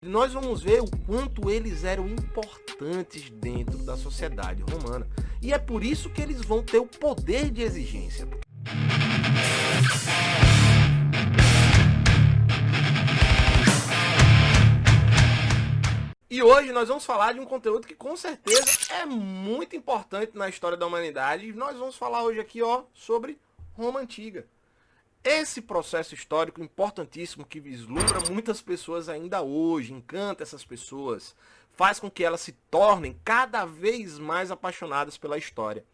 Nós vamos ver o quanto eles eram importantes dentro da sociedade romana. E é por isso que eles vão ter o poder de exigência. E hoje nós vamos falar de um conteúdo que com certeza é muito importante na história da humanidade. E nós vamos falar hoje aqui, sobre Roma Antiga. Esse processo histórico importantíssimo que vislumbra muitas pessoas ainda hoje, encanta essas pessoas, faz com que elas se tornem cada vez mais apaixonadas pela história.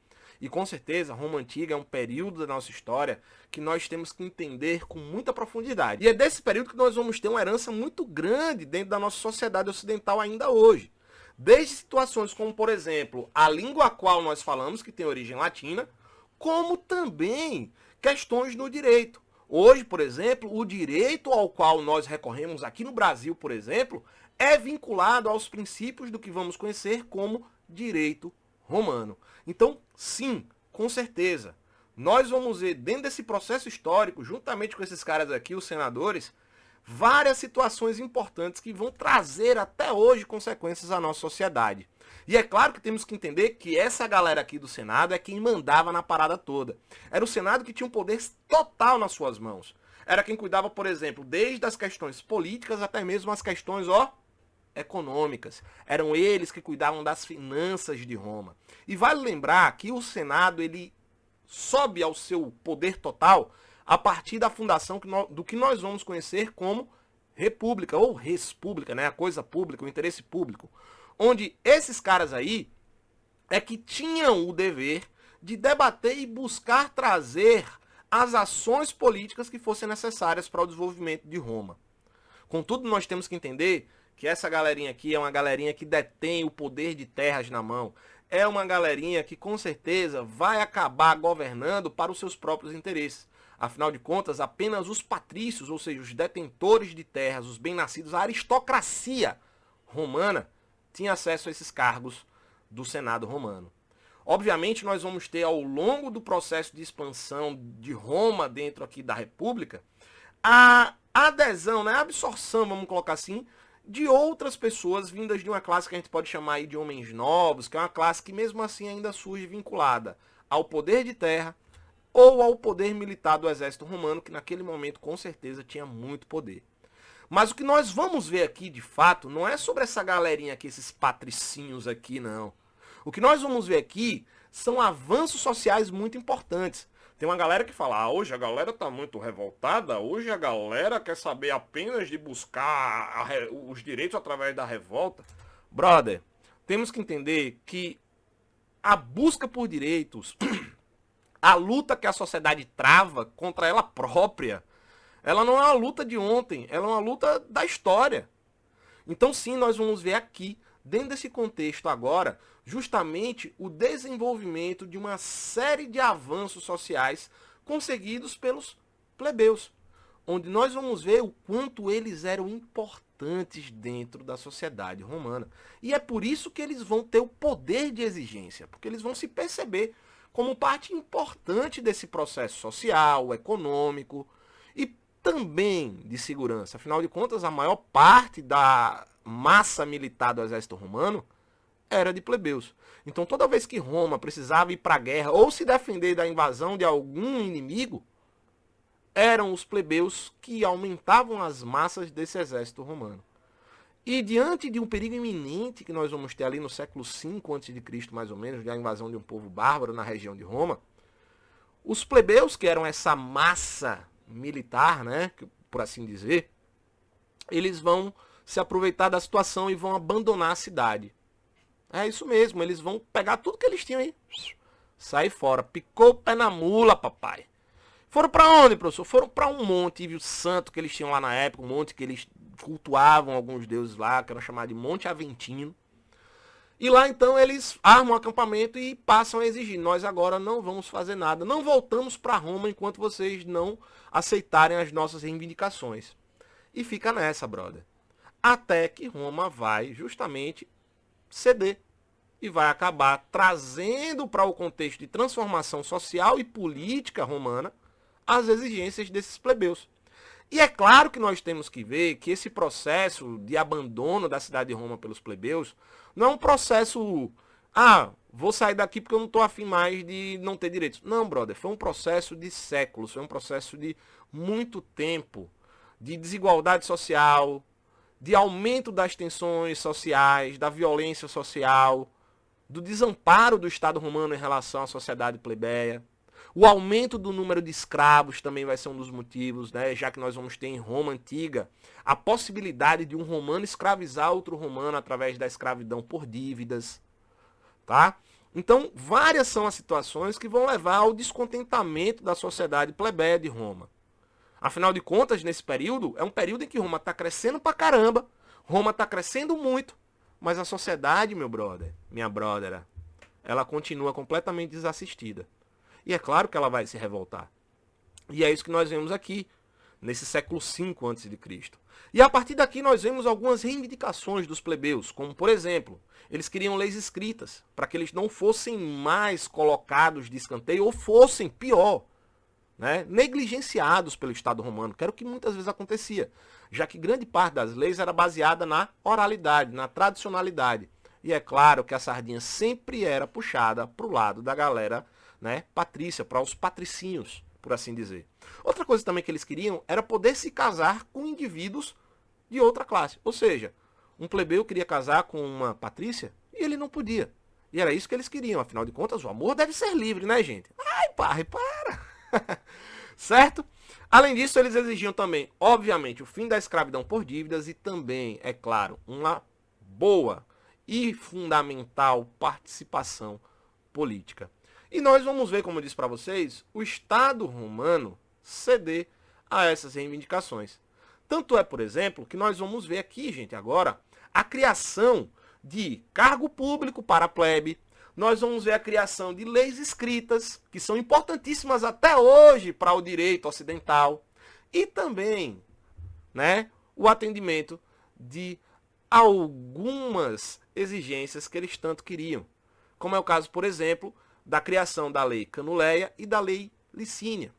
E com certeza, Roma Antiga é um período da nossa história que nós temos que entender com muita profundidade. E é desse período que nós vamos ter uma herança muito grande dentro da nossa sociedade ocidental ainda hoje. Desde situações como, por exemplo, a língua a qual nós falamos, que tem origem latina, como também questões no direito. Hoje, por exemplo, o direito ao qual nós recorremos aqui no Brasil, por exemplo, é vinculado aos princípios do que vamos conhecer como direito romano. Então, sim, com certeza, nós vamos ver dentro desse processo histórico, juntamente com esses caras aqui, os senadores, várias situações importantes que vão trazer até hoje consequências à nossa sociedade. E é claro que temos que entender que essa galera aqui do Senado é quem mandava na parada toda. Era o Senado que tinha um poder total nas suas mãos. Era quem cuidava, por exemplo, desde as questões políticas até mesmo as questões, econômicas. Eram eles que cuidavam das finanças de Roma. E vale lembrar que o Senado, ele sobe ao seu poder total a partir da fundação do que nós vamos conhecer como república ou res pública, né? A coisa pública, o interesse público. Onde esses caras aí é que tinham o dever de debater e buscar trazer as ações políticas que fossem necessárias para o desenvolvimento de Roma. Contudo, nós temos que entender que essa galerinha aqui é uma galerinha que detém o poder de terras na mão. É uma galerinha que com certeza vai acabar governando para os seus próprios interesses. Afinal de contas, apenas os patrícios, ou seja, os detentores de terras, os bem-nascidos, a aristocracia romana, tinha acesso a esses cargos do Senado romano. Obviamente, nós vamos ter ao longo do processo de expansão de Roma dentro aqui da República, a adesão, a absorção, vamos colocar assim, de outras pessoas vindas de uma classe que a gente pode chamar aí de homens novos, que é uma classe que mesmo assim ainda surge vinculada ao poder de terra ou ao poder militar do exército romano, que naquele momento com certeza tinha muito poder. Mas o que nós vamos ver aqui, de fato, não é sobre essa galerinha aqui, esses patricinhos aqui, não. O que nós vamos ver aqui são avanços sociais muito importantes. Tem uma galera que fala, hoje a galera tá muito revoltada, hoje a galera quer saber apenas de buscar os direitos através da revolta. Brother, temos que entender que a busca por direitos, a luta que a sociedade trava contra ela própria, ela não é uma luta de ontem, ela é uma luta da história. Então sim, nós vamos ver aqui, dentro desse contexto agora, justamente o desenvolvimento de uma série de avanços sociais conseguidos pelos plebeus, onde nós vamos ver o quanto eles eram importantes dentro da sociedade romana. E é por isso que eles vão ter o poder de exigência, porque eles vão se perceber como parte importante desse processo social, econômico e também de segurança. Afinal de contas, a maior parte da massa militar do exército romano era de plebeus. Então, toda vez que Roma precisava ir para a guerra ou se defender da invasão de algum inimigo, eram os plebeus que aumentavam as massas desse exército romano. E diante de um perigo iminente que nós vamos ter ali no século V a.C., mais ou menos, da invasão de um povo bárbaro na região de Roma, os plebeus, que eram essa massa militar, por assim dizer, eles vão se aproveitar da situação e vão abandonar a cidade. É isso mesmo, eles vão pegar tudo que eles tinham aí, sair fora, picou o pé na mula, papai. Foram para onde, professor? Foram para um monte santo que eles tinham lá na época, um monte que eles cultuavam alguns deuses lá, que era chamado de Monte Aventino. E lá então eles armam um acampamento e passam a exigir, nós agora não vamos fazer nada, não voltamos para Roma enquanto vocês não aceitarem as nossas reivindicações. E fica nessa, brother. Até que Roma vai justamente ceder e vai acabar trazendo para o contexto de transformação social e política romana as exigências desses plebeus. E é claro que nós temos que ver que esse processo de abandono da cidade de Roma pelos plebeus não é um processo, vou sair daqui porque eu não estou afim mais de não ter direitos. Não, brother, foi um processo de séculos, foi um processo de muito tempo, de desigualdade social, de aumento das tensões sociais, da violência social, do desamparo do Estado romano em relação à sociedade plebeia. O aumento do número de escravos também vai ser um dos motivos, né? Já que nós vamos ter em Roma antiga a possibilidade de um romano escravizar outro romano através da escravidão por dívidas, tá? Então, várias são as situações que vão levar ao descontentamento da sociedade plebeia de Roma. Afinal de contas, nesse período, é um período em que Roma está crescendo pra caramba, Roma está crescendo muito, mas a sociedade, meu brother, minha brother, ela continua completamente desassistida. E é claro que ela vai se revoltar. E é isso que nós vemos aqui, nesse século V a.C. E a partir daqui nós vemos algumas reivindicações dos plebeus, como por exemplo, eles queriam leis escritas, para que eles não fossem mais colocados de escanteio, ou fossem, pior, né, negligenciados pelo Estado romano, que era o que muitas vezes acontecia, já que grande parte das leis era baseada na oralidade, na tradicionalidade. E é claro que a sardinha sempre era puxada para o lado da galera, né, patrícia, para os patricinhos, por assim dizer. Outra coisa também que eles queriam era poder se casar com indivíduos de outra classe. Ou seja, um plebeu queria casar com uma patrícia e ele não podia. E era isso que eles queriam. Afinal de contas, o amor deve ser livre, né, gente? Ai, pá, para! Certo? Além disso, eles exigiam também, obviamente, o fim da escravidão por dívidas e também, é claro, uma boa e fundamental participação política. E nós vamos ver, como eu disse para vocês, o Estado romano ceder a essas reivindicações. Tanto é, por exemplo, que nós vamos ver aqui, gente, agora, a criação de cargo público para a plebe. Nós vamos ver a criação de leis escritas, que são importantíssimas até hoje para o direito ocidental. E também, né, o atendimento de algumas exigências que eles tanto queriam. Como é o caso, por exemplo, da criação da lei Canuleia e da lei Licínia.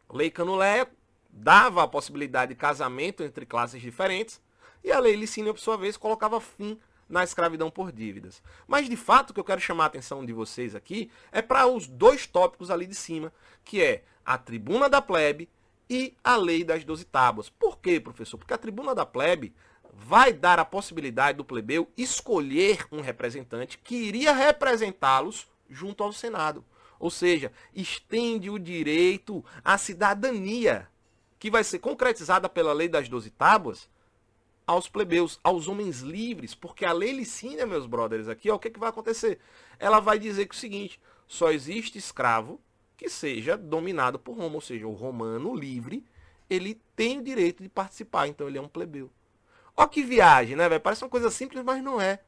A lei Canuleia dava a possibilidade de casamento entre classes diferentes e a lei Licínia, por sua vez, colocava fim na escravidão por dívidas. Mas, de fato, o que eu quero chamar a atenção de vocês aqui é para os dois tópicos ali de cima, que é a tribuna da plebe e a lei das 12 tábuas. Por quê, professor? Porque a tribuna da plebe vai dar a possibilidade do plebeu escolher um representante que iria representá-los junto ao Senado. Ou seja, estende o direito à cidadania, que vai ser concretizada pela lei das 12 tábuas, aos plebeus, aos homens livres, porque a lei Licínia, meus brothers, aqui, ó, o que vai acontecer? Ela vai dizer que é o seguinte, só existe escravo que seja dominado por Roma, ou seja, o romano livre, ele tem o direito de participar, então ele é um plebeu. Ó que viagem, né, velho? Parece uma coisa simples, mas não é.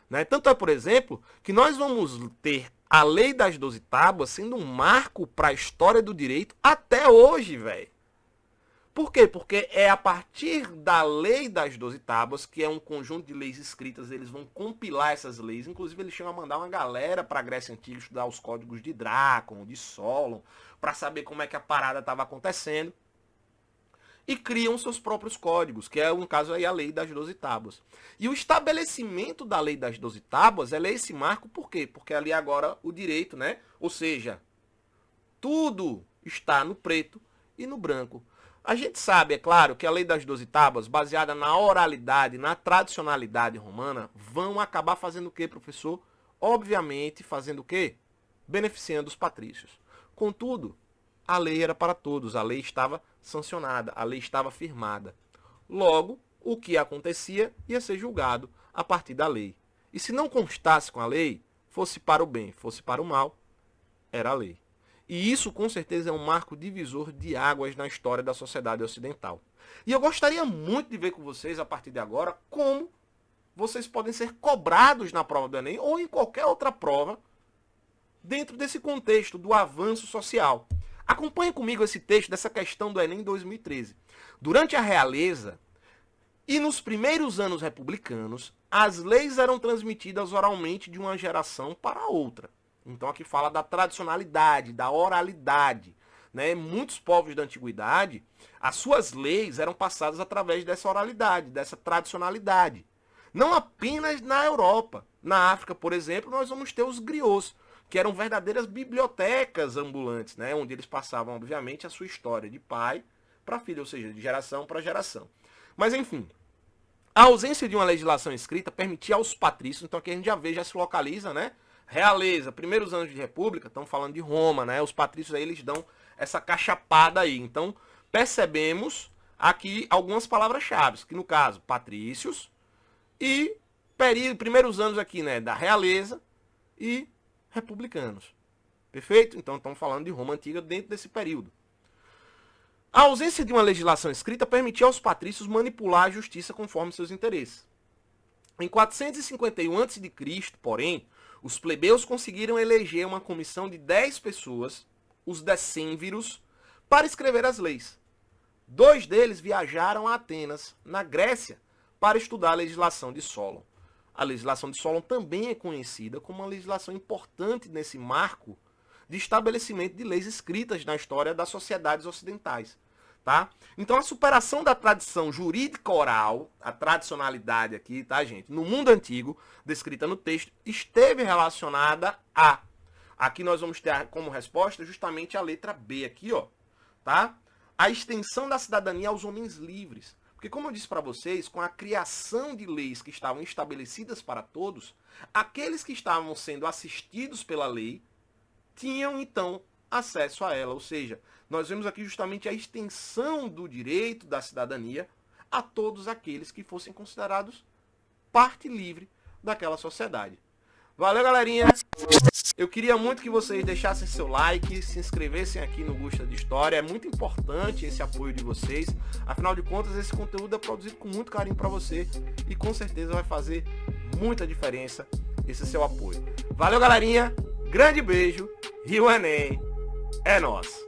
Né? Tanto é, por exemplo, que nós vamos ter a lei das 12 tábuas sendo um marco para a história do direito até hoje, velho. Por quê? Porque é a partir da lei das 12 tábuas, que é um conjunto de leis escritas, eles vão compilar essas leis. Inclusive, eles chegam a mandar uma galera para a Grécia Antiga estudar os códigos de Drácon, de Solon, para saber como é que a parada estava acontecendo. E criam seus próprios códigos, que é, no caso, aí a lei das 12 tábuas. E o estabelecimento da lei das 12 tábuas, ela é esse marco, por quê? Porque ali agora o direito, né? Ou seja, tudo está no preto e no branco. A gente sabe, é claro, que a lei das 12 tábuas, baseada na oralidade, na tradicionalidade romana, vão acabar fazendo o quê, professor? Obviamente, fazendo o quê? Beneficiando os patrícios. Contudo, a lei era para todos, a lei estava sancionada, a lei estava firmada. Logo, o que acontecia ia ser julgado a partir da lei. E se não constasse com a lei, fosse para o bem, fosse para o mal, era a lei. E isso, com certeza, é um marco divisor de águas na história da sociedade ocidental. E eu gostaria muito de ver com vocês, a partir de agora, como vocês podem ser cobrados na prova do Enem ou em qualquer outra prova dentro desse contexto do avanço social. Acompanhe comigo esse texto dessa questão do Enem 2013. Durante a realeza e nos primeiros anos republicanos, as leis eram transmitidas oralmente de uma geração para outra. Então aqui fala da tradicionalidade, da oralidade. né, muitos povos da antiguidade, as suas leis eram passadas através dessa oralidade, dessa tradicionalidade. Não apenas na Europa. Na África, por exemplo, nós vamos ter os griots, que eram verdadeiras bibliotecas ambulantes, né, onde eles passavam, obviamente, a sua história de pai para filho, ou seja, de geração para geração. Mas, enfim, a ausência de uma legislação escrita permitia aos patrícios, então aqui a gente já vê, já se localiza, né? Realeza, primeiros anos de república, estamos falando de Roma, né? Os patrícios aí, eles dão essa cachapada aí. Então, percebemos aqui algumas palavras-chave, que no caso, patrícios e primeiros anos aqui, né, da realeza e republicanos. Perfeito? Então, estamos falando de Roma Antiga dentro desse período. A ausência de uma legislação escrita permitia aos patrícios manipular a justiça conforme seus interesses. Em 451 a.C., porém, os plebeus conseguiram eleger uma comissão de 10 pessoas, os decênviros, para escrever as leis. 2 deles viajaram a Atenas, na Grécia, para estudar a legislação de Solon. A legislação de Solon também é conhecida como uma legislação importante nesse marco de estabelecimento de leis escritas na história das sociedades ocidentais. Tá? Então a superação da tradição jurídica oral, a tradicionalidade aqui, tá, gente, no mundo antigo, descrita no texto, esteve relacionada a... Aqui nós vamos ter como resposta justamente a letra B aqui, ó, tá? A extensão da cidadania aos homens livres. Porque como eu disse para vocês, com a criação de leis que estavam estabelecidas para todos, aqueles que estavam sendo assistidos pela lei tinham então acesso a ela, ou seja, nós vemos aqui justamente a extensão do direito da cidadania a todos aqueles que fossem considerados parte livre daquela sociedade. Valeu, galerinha! Eu queria muito que vocês deixassem seu like, se inscrevessem aqui no Gusta de História. É muito importante esse apoio de vocês. Afinal de contas, esse conteúdo é produzido com muito carinho para você e com certeza vai fazer muita diferença esse seu apoio. Valeu, galerinha! Grande beijo e o Enem é nosso!